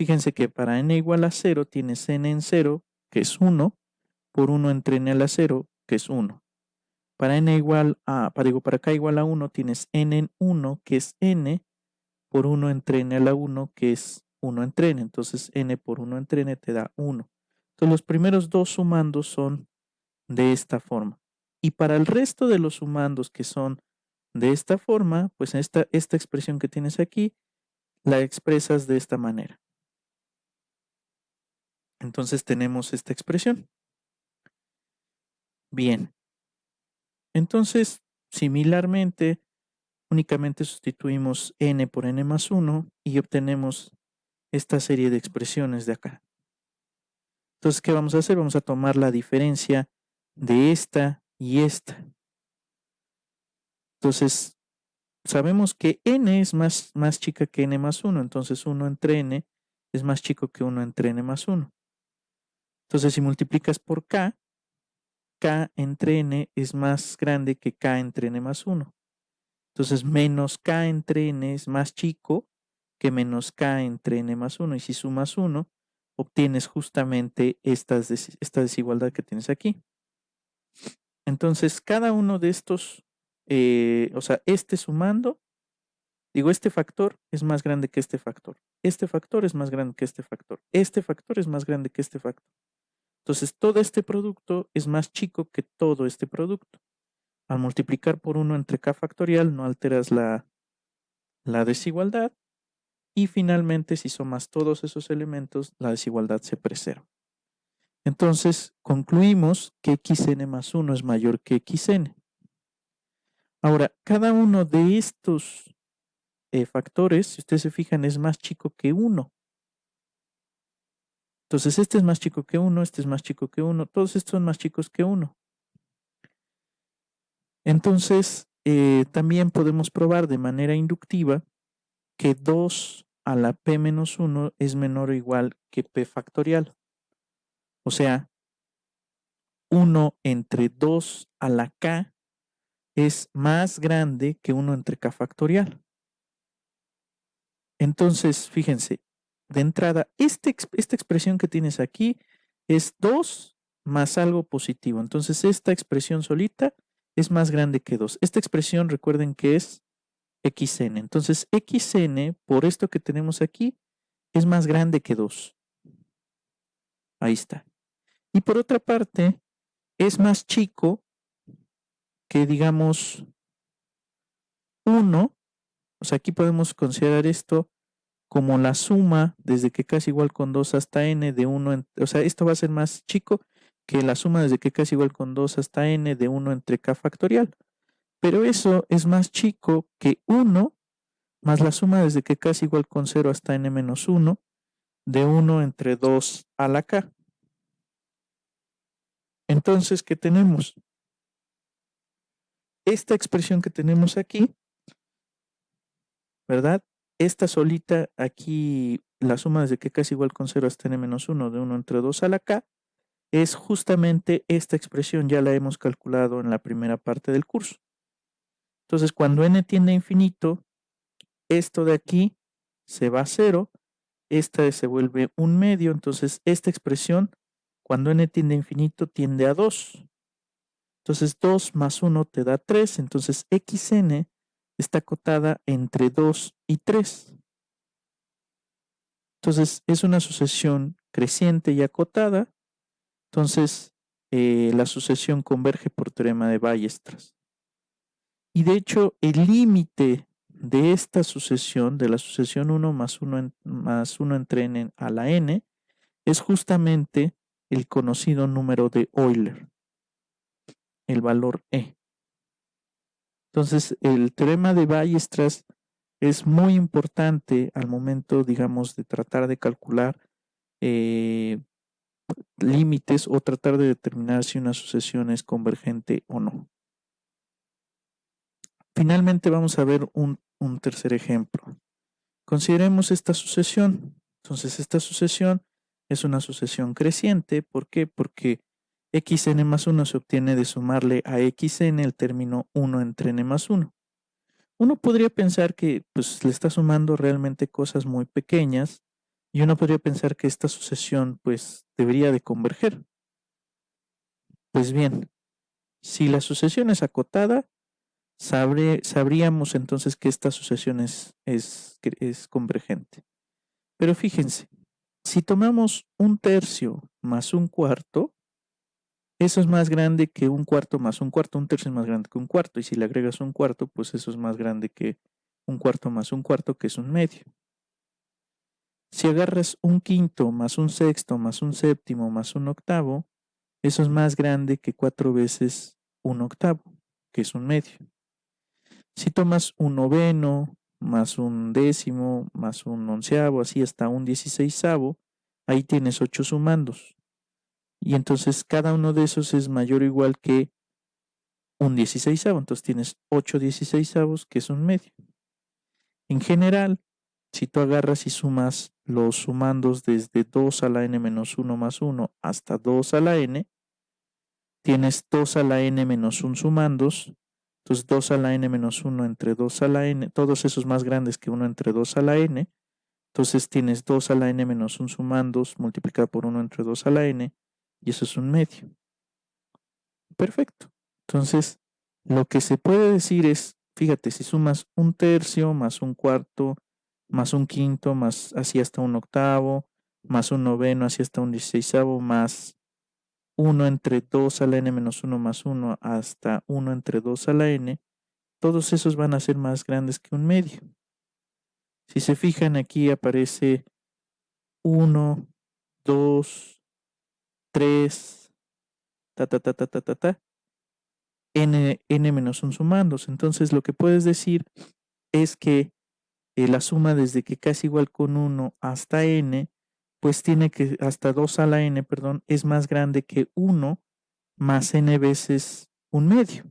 fíjense que para n igual a 0 tienes n en 0, que es 1, por 1 entre n a la 0, que es 1. Para n igual a, para k igual a 1 tienes n en 1, que es n, por 1 entre n a la 1, que es 1 entre n. Entonces n por 1 entre n te da 1. Entonces los primeros dos sumandos son de esta forma. Y para el resto de los sumandos que son de esta forma, pues esta expresión que tienes aquí, la expresas de esta manera. Entonces tenemos esta expresión. Bien. Entonces, similarmente, únicamente sustituimos n por n más 1 y obtenemos esta serie de expresiones de acá. Entonces, ¿qué vamos a hacer? Vamos a tomar la diferencia de esta y esta. Entonces, sabemos que n es más chica que n más 1, entonces 1 entre n es más chico que 1 entre n más 1. Entonces, si multiplicas por k entre n es más grande que k entre n más 1. Entonces, menos k entre n es más chico que menos k entre n más 1. Y si sumas 1, obtienes justamente esta desigualdad que tienes aquí. Entonces, cada uno de estos, este sumando, este factor es más grande que este factor. Este factor es más grande que este factor. Este factor es más grande que este factor. Entonces, todo este producto es más chico que todo este producto. Al multiplicar por 1 entre k factorial no alteras la desigualdad. Y finalmente, si sumas todos esos elementos, la desigualdad se preserva. Entonces, concluimos que xn más 1 es mayor que xn. Ahora, cada uno de estos factores, si ustedes se fijan, es más chico que 1. Entonces, este es más chico que 1, este es más chico que 1, todos estos son más chicos que 1. Entonces, también podemos probar de manera inductiva que 2 a la p menos 1 es menor o igual que p factorial. O sea, 1 entre 2 a la k es más grande que 1 entre k factorial. Entonces, fíjense, de entrada, esta expresión que tienes aquí es 2 más algo positivo. Entonces, esta expresión solita es más grande que 2. Esta expresión, recuerden que es xn. Entonces, xn, por esto que tenemos aquí, es más grande que 2. Ahí está. Y por otra parte, es más chico que, digamos, 1. O sea, aquí podemos considerar esto como la suma desde que k es igual con 2 hasta n de 1, o sea, esto va a ser más chico que la suma desde que k es igual con 2 hasta n de 1 entre k factorial. Pero eso es más chico que 1 más la suma desde que k es igual con 0 hasta n menos 1 de 1 entre 2 a la k. Entonces, ¿qué tenemos? Esta expresión que tenemos aquí, ¿verdad? Esta solita aquí, la suma desde que k es igual con 0 hasta n menos 1 de 1 entre 2 a la k, es justamente esta expresión, ya la hemos calculado en la primera parte del curso. Entonces, cuando n tiende a infinito, esto de aquí se va a 0, esta se vuelve un medio, entonces esta expresión, cuando n tiende a infinito, tiende a 2. Entonces 2 más 1 te da 3, entonces xn está acotada entre 2 y 3. Entonces es una sucesión creciente y acotada, entonces la sucesión converge por teorema de Weierstrass. Y de hecho el límite de esta sucesión, de la sucesión 1 más 1 entre n a la n, es justamente el conocido número de Euler, el valor E. Entonces, el teorema de Weierstrass es muy importante al momento, digamos, de tratar de calcular límites o tratar de determinar si una sucesión es convergente o no. Finalmente vamos a ver un tercer ejemplo. Consideremos esta sucesión. Entonces, esta sucesión es una sucesión creciente. ¿Por qué? Porque xn más 1 se obtiene de sumarle a xn el término 1 entre n más 1. Uno podría pensar que pues, le está sumando realmente cosas muy pequeñas, Y uno podría pensar que esta sucesión pues debería de converger. Pues bien, si la sucesión es acotada, sabríamos entonces que esta sucesión es convergente. Pero fíjense, si tomamos un tercio más un cuarto, eso es más grande que un cuarto más un cuarto, un tercio es más grande que un cuarto, y si le agregas un cuarto, pues eso es más grande que un cuarto más un cuarto, que es un medio. Si agarras un quinto más un sexto más un séptimo más un octavo, eso es más grande que 4 veces un octavo, que es un medio. Si tomas un noveno más un décimo más un onceavo, así hasta un 16avo, ahí tienes 8 sumandos. Y entonces cada uno de esos es mayor o igual que un 16avo. Entonces tienes 8 16avos, que es un medio. En general, si tú agarras y sumas los sumandos desde 2 a la n menos 1 más 1 hasta 2 a la n, tienes 2 a la n menos 1 sumandos. Entonces 2 a la n menos 1 entre 2 a la n, todos esos más grandes que 1 entre 2 a la n. Entonces tienes 2 a la n menos 1 sumandos multiplicado por 1 entre 2 a la n, y eso es un medio. Perfecto. Entonces, lo que se puede decir es, fíjate, si sumas un tercio más un cuarto más un quinto más así hasta un octavo más un noveno así hasta un 16avo más 1 entre 2 a la n menos 1 más 1 hasta 1 entre 2 a la n, todos esos van a ser más grandes que un medio. Si se fijan, aquí aparece 1, 2, 3, ta, ta, ta, ta, ta, ta, ta, n menos 1 sumándose. Entonces lo que puedes decir es que la suma desde que casi igual con 1 hasta n, pues tiene que, hasta 2 a la n, perdón, es más grande que 1 más n veces un medio.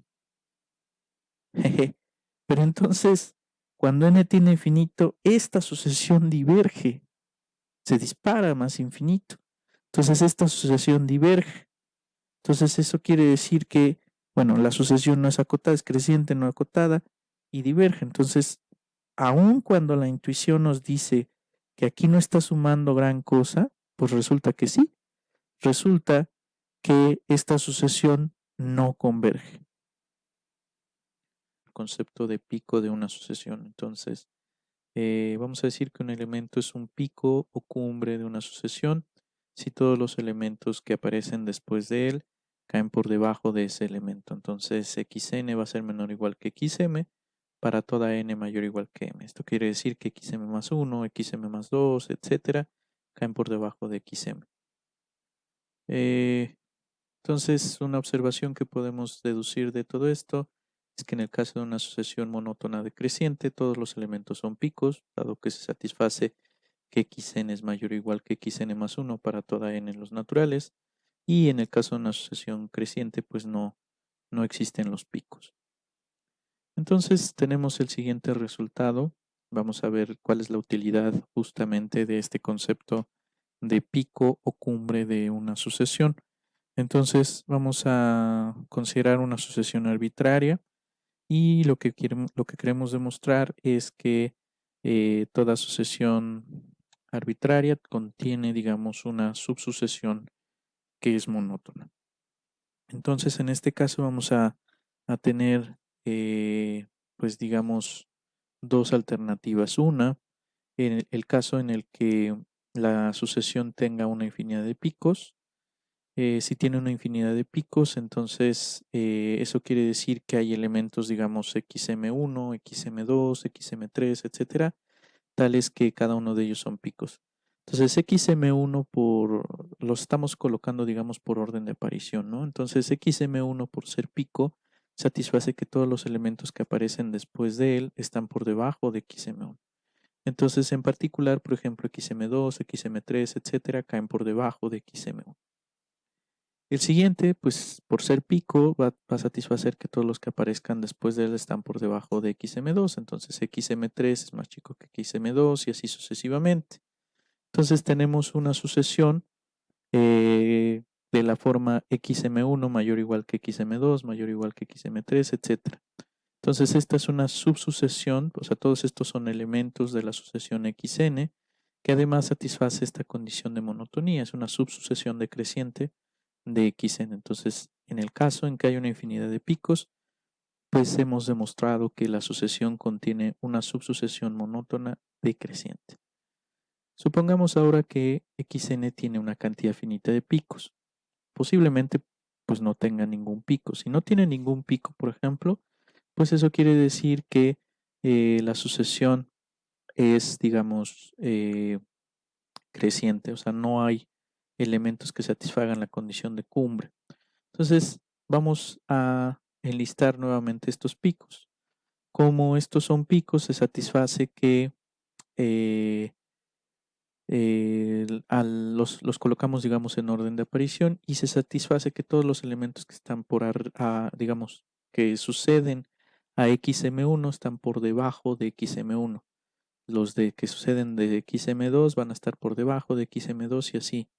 Pero entonces, cuando n tiene infinito, esta sucesión diverge, se dispara más infinito. Entonces esta sucesión diverge. Entonces eso quiere decir que, bueno, la sucesión no es acotada, es creciente, no acotada, y diverge. Entonces, aun cuando la intuición nos dice que aquí no está sumando gran cosa, pues resulta que sí. Resulta que esta sucesión no converge. El concepto de pico de una sucesión. Entonces, vamos a decir que un elemento es un pico o cumbre de una sucesión si todos los elementos que aparecen después de él caen por debajo de ese elemento. Entonces xn va a ser menor o igual que xm para toda n mayor o igual que m. Esto quiere decir que xm más 1, xm más 2, etcétera, caen por debajo de xm. Entonces, una observación que podemos deducir de todo esto es que en el caso de una sucesión monótona decreciente, todos los elementos son picos, dado que se satisface que xn es mayor o igual que xn más 1 para toda n en los naturales, y en el caso de una sucesión creciente, pues no existen los picos. Entonces tenemos el siguiente resultado. Vamos a ver cuál es la utilidad justamente de este concepto de pico o cumbre de una sucesión. Entonces vamos a considerar una sucesión arbitraria y lo que queremos demostrar es que toda sucesión arbitraria contiene, digamos, una subsucesión que es monótona. Entonces, en este caso vamos a tener, pues digamos, dos alternativas. Una, en el caso en el que la sucesión tenga una infinidad de picos. Si tiene una infinidad de picos, entonces eso quiere decir que hay elementos, digamos, xm1, xm2, xm3, etcétera, tales que cada uno de ellos son picos. Entonces xm1 los estamos colocando, digamos, por orden de aparición, ¿no? Entonces xm1 por ser pico satisface que todos los elementos que aparecen después de él están por debajo de xm1. Entonces, en particular, por ejemplo, xm2, xm3, etcétera, caen por debajo de xm1. El siguiente, pues por ser pico, va a satisfacer que todos los que aparezcan después de él están por debajo de xm2. Entonces xm3 es más chico que xm2 y así sucesivamente. Entonces tenemos una sucesión de la forma xm1 mayor o igual que xm2, mayor o igual que xm3, etc. Entonces esta es una subsucesión, o sea, todos estos son elementos de la sucesión xn que además satisface esta condición de monotonía, es una subsucesión decreciente de xn. Entonces, en el caso en que hay una infinidad de picos, pues hemos demostrado que la sucesión contiene una subsucesión monótona decreciente. Supongamos ahora que xn tiene una cantidad finita de picos. Posiblemente pues no tenga ningún pico. Si no tiene ningún pico, por ejemplo, pues eso quiere decir que la sucesión es, digamos, creciente, o sea, no hay elementos que satisfagan la condición de cumbre. Entonces, vamos a enlistar nuevamente estos picos. Como estos son picos, se satisface que eh, los colocamos, digamos, en orden de aparición y se satisface que todos los elementos que están digamos, que suceden a XM1 están por debajo de XM1. Los que suceden de XM2 van a estar por debajo de XM2 y así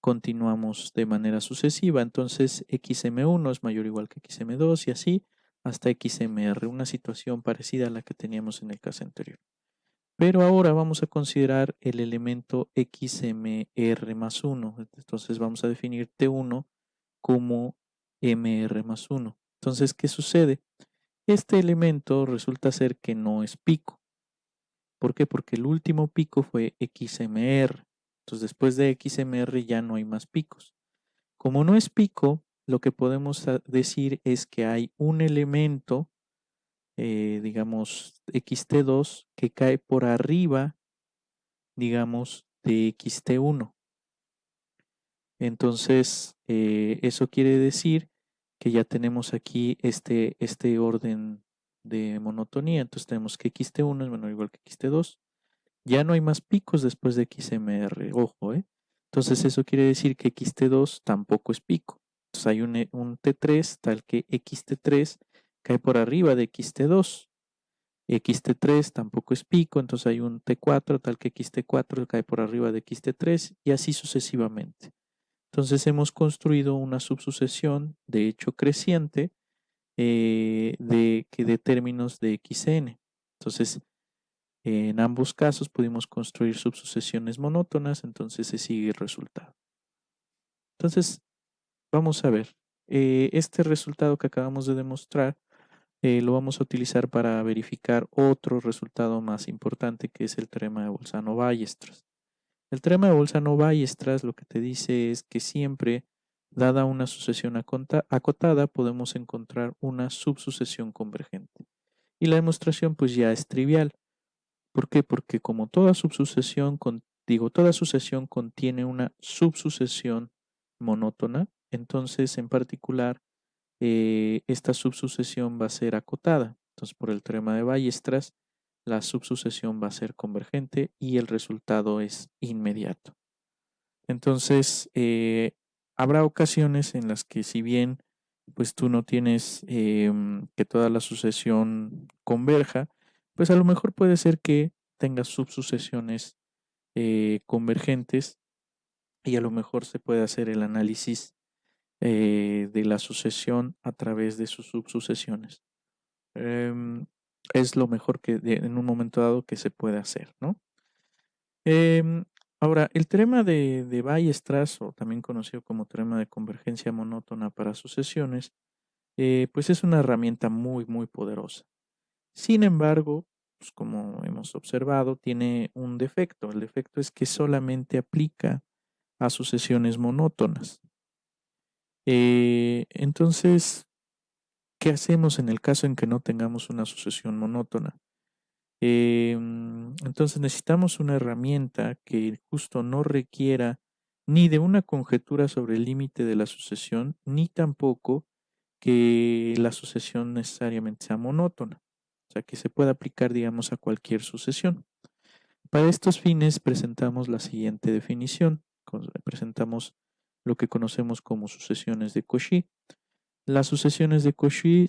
continuamos de manera sucesiva. Entonces XM1 es mayor o igual que XM2 y así hasta XMR, una situación parecida a la que teníamos en el caso anterior. Pero ahora vamos a considerar el elemento XMR más 1. Entonces vamos a definir T1 como MR más 1. Entonces, ¿qué sucede? Este elemento resulta ser que no es pico. ¿Por qué? Porque el último pico fue XMR. Entonces, después de XMR ya no hay más picos. Como no es pico, lo que podemos decir es que hay un elemento, digamos, XT2, que cae por arriba, digamos, de XT1. Entonces, eso quiere decir que ya tenemos aquí este orden de monotonía. Entonces tenemos que XT1 es menor o igual que XT2. Ya no hay más picos después de XMR, ojo, ¿eh? Entonces eso quiere decir que XT2 tampoco es pico. Entonces hay un T3 tal que XT3 cae por arriba de XT2. XT3 tampoco es pico, entonces hay un T4 tal que XT4 cae por arriba de XT3 y así sucesivamente. Entonces hemos construido una subsucesión de hecho creciente de términos de xn. Entonces, en ambos casos pudimos construir subsucesiones monótonas, entonces se sigue el resultado. Entonces, vamos a ver. Este resultado que acabamos de demostrar lo vamos a utilizar para verificar otro resultado más importante que es el teorema de Bolzano-Ballestras. El teorema de Bolzano-Ballestras lo que te dice es que siempre, dada una sucesión acotada, podemos encontrar una subsucesión convergente. Y la demostración pues ya es trivial. ¿Por qué? Porque como toda toda sucesión contiene una subsucesión monótona, entonces en particular esta subsucesión va a ser acotada. Entonces por el teorema de Ballestras, la subsucesión va a ser convergente y el resultado es inmediato. Entonces, habrá ocasiones en las que si bien pues tú no tienes que toda la sucesión converja, pues a lo mejor puede ser que tengas subsucesiones convergentes y a lo mejor se puede hacer el análisis de la sucesión a través de sus subsucesiones. Es lo mejor que en un momento dado que se puede hacer, ¿no? Ahora, el teorema de Ballestras, o también conocido como teorema de convergencia monótona para sucesiones, pues es una herramienta muy, muy poderosa. Sin embargo, pues como hemos observado, tiene un defecto. El defecto es que solamente aplica a sucesiones monótonas. Entonces, ¿qué hacemos en el caso en que no tengamos una sucesión monótona? Entonces necesitamos una herramienta que justo no requiera ni de una conjetura sobre el límite de la sucesión, ni tampoco que la sucesión necesariamente sea monótona, o sea, que se pueda aplicar, digamos, a cualquier sucesión. Para estos fines presentamos la siguiente definición. Presentamos lo que conocemos como sucesiones de Cauchy. Las sucesiones de Cauchy